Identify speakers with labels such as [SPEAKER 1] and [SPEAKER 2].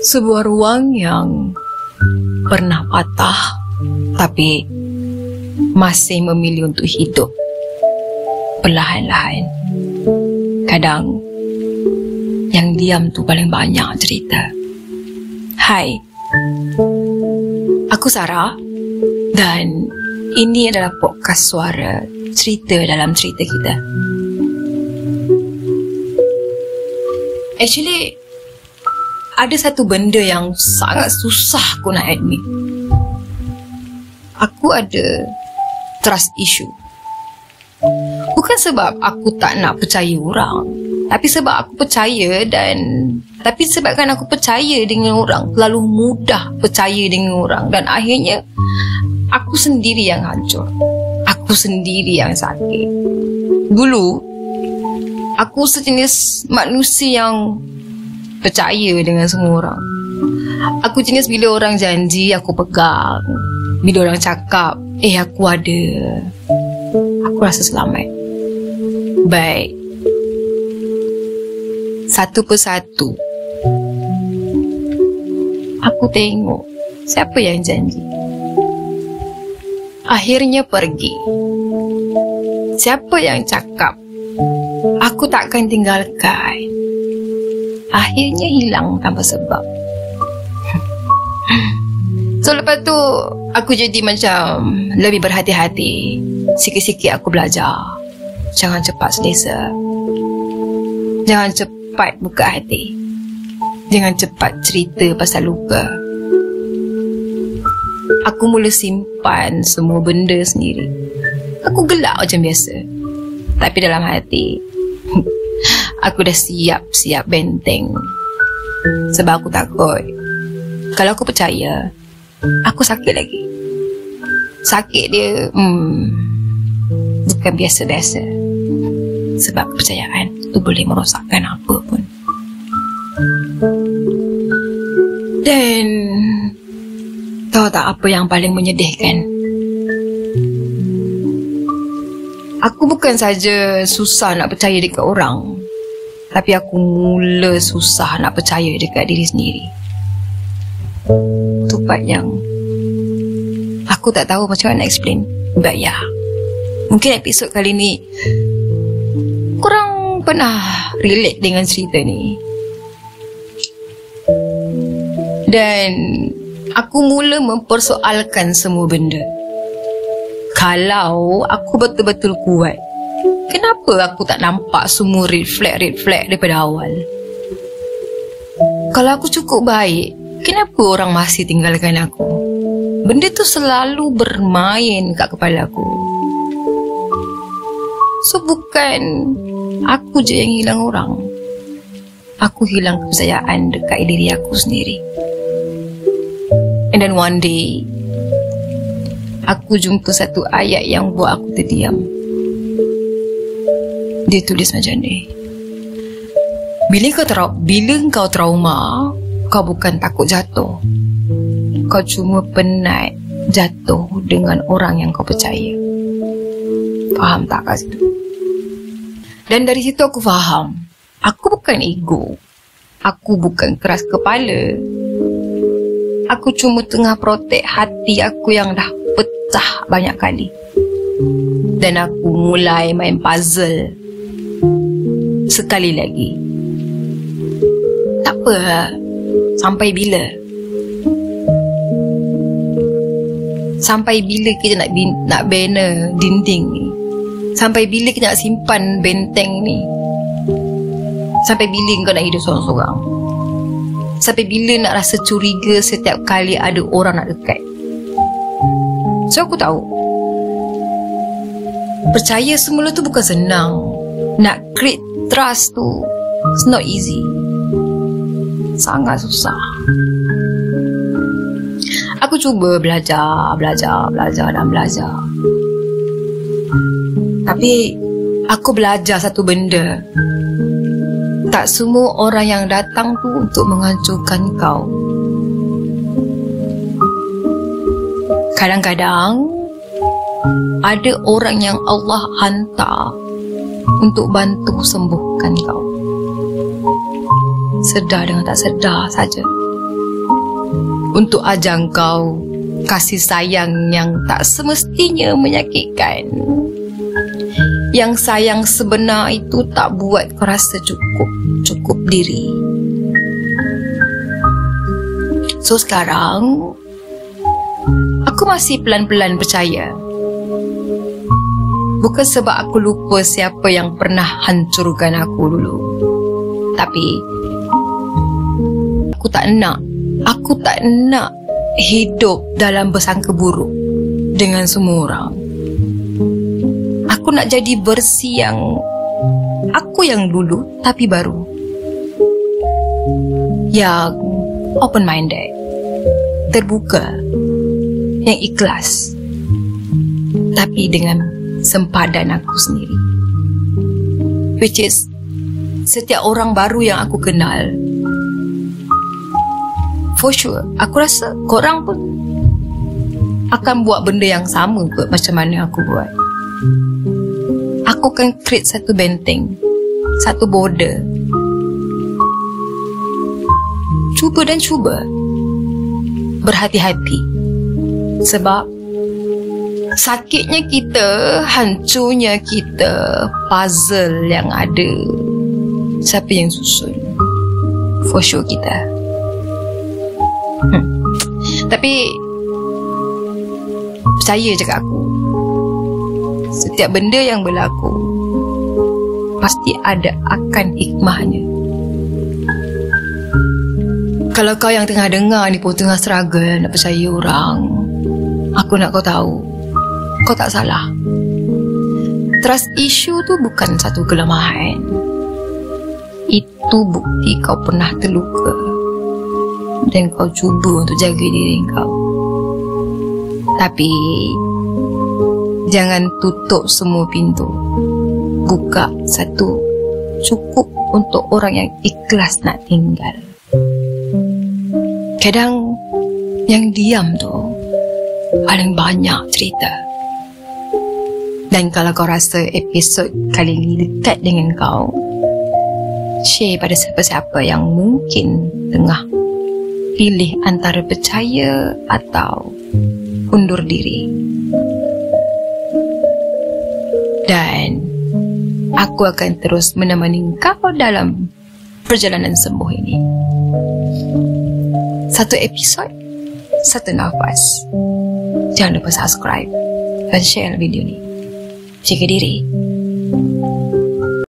[SPEAKER 1] Sebuah ruang yang pernah patah tapi masih memilih untuk hidup perlahan-lahan. Kadang yang diam tu paling banyak cerita. Hai, aku Sarah dan ini adalah podcast suara cerita dalam cerita kita. Actually, ada satu benda yang sangat susah aku nak admit. Aku ada trust issue. Bukan sebab aku tak nak percaya orang, tapi sebab aku percaya tapi sebabkan aku percaya dengan orang, terlalu mudah percaya dengan orang, dan akhirnya aku sendiri yang hancur. Aku sendiri yang sakit. Dulu aku sejenis manusia yang percaya dengan semua orang. Aku jenis bila orang janji aku pegang. Bila orang cakap aku ada, aku rasa selamat. Baik, satu persatu aku tengok siapa yang janji akhirnya pergi. Siapa yang cakap aku takkan tinggalkan akhirnya hilang tanpa sebab. So lepas tu aku jadi macam lebih berhati-hati. Sikit-sikit aku belajar, jangan cepat selesa, jangan cepat buka hati, jangan cepat cerita pasal luka. Aku mula simpan semua benda sendiri. Aku gelak macam biasa, tapi dalam hati aku dah siap-siap benteng. Sebab aku takut kalau aku percaya, aku sakit lagi. Sakit dia bukan biasa-biasa. Sebab kepercayaan tu boleh merosakkan apa pun. Dan tahu tak apa yang paling menyedihkan? Aku bukan saja susah nak percaya dekat orang, tapi aku mula susah nak percaya dekat diri sendiri. Tu part yang aku tak tahu macam mana nak explain. But ya, mungkin episod kali ni korang pernah relate dengan cerita ni. Dan aku mula mempersoalkan semua benda. Kalau aku betul-betul kuat, kenapa aku tak nampak semua red flag daripada awal? Kalau aku cukup baik, kenapa orang masih tinggalkan aku? Benda tu selalu bermain kat kepala aku. So bukan aku je yang hilang orang, aku hilang kepercayaan dekat diri aku sendiri. And then one day aku jumpa satu ayat yang buat aku terdiam. Dia tulis macam ni: Bila kau trauma, kau bukan takut jatuh, kau cuma penat jatuh dengan orang yang kau percaya. Faham tak kat situ? Dan dari situ aku faham, aku bukan ego, aku bukan keras kepala, aku cuma tengah protect hati aku yang dah pecah banyak kali. Dan aku mulai main puzzle sekali lagi. Tak apa, sampai bila? Sampai bila kita nak bina dinding ni? Sampai bila kita nak simpan benteng ni? Sampai bila kau nak hidup seorang-seorang? Sampai bila nak rasa curiga setiap kali ada orang nak dekat? So aku tahu, percaya semula tu bukan senang. Nak create trust tu, it's not easy. Sangat susah. Aku cuba belajar. Tapi aku belajar satu benda. Tak semua orang yang datang tu untuk menghancurkan kau. Kadang-kadang ada orang yang Allah hantar untuk bantu sembuhkan kau. Sedar dengan tak sedar saja. untuk ajar kau kasih sayang yang tak semestinya menyakitkan. Yang sayang sebenar itu tak buat kau rasa cukup diri. So sekarang aku masih pelan-pelan percaya. Bukan sebab aku lupa siapa yang pernah hancurkan aku dulu, tapi aku tak nak hidup dalam bersangka buruk dengan semua orang. Aku nak jadi versi yang aku yang dulu tapi baru, yang open-minded, terbuka, yang ikhlas, tapi dengan sempadan aku sendiri. Which is, setiap orang baru yang aku kenal, for sure, aku rasa korang pun akan buat benda yang sama kot macam mana aku buat. Aku akan create satu benteng, satu border. Cuba berhati-hati. Sebab sakitnya kita, hancurnya kita, puzzle yang ada, siapa yang susun? For sure kita. Tapi percaya je kat aku, setiap benda yang berlaku pasti ada akan hikmahnya. Kalau kau yang tengah dengar ni pun tengah struggle nak percaya orang, aku nak kau tahu, kau tak salah. Trust issue tu bukan satu kelemahan. Itu bukti kau pernah terluka dan kau cuba untuk jaga diri kau. Tapi jangan tutup semua pintu. Buka satu, cukup untuk orang yang ikhlas nak tinggal. Kadang yang diam tu paling banyak cerita. Dan kalau kau rasa episod kali ini dekat dengan kau, share pada siapa-siapa yang mungkin tengah pilih antara percaya atau undur diri. Dan aku akan terus menemani kau dalam perjalanan sembuh ini. Satu episod, satu nafas. Jangan lupa subscribe dan share video ni. Jaga diri.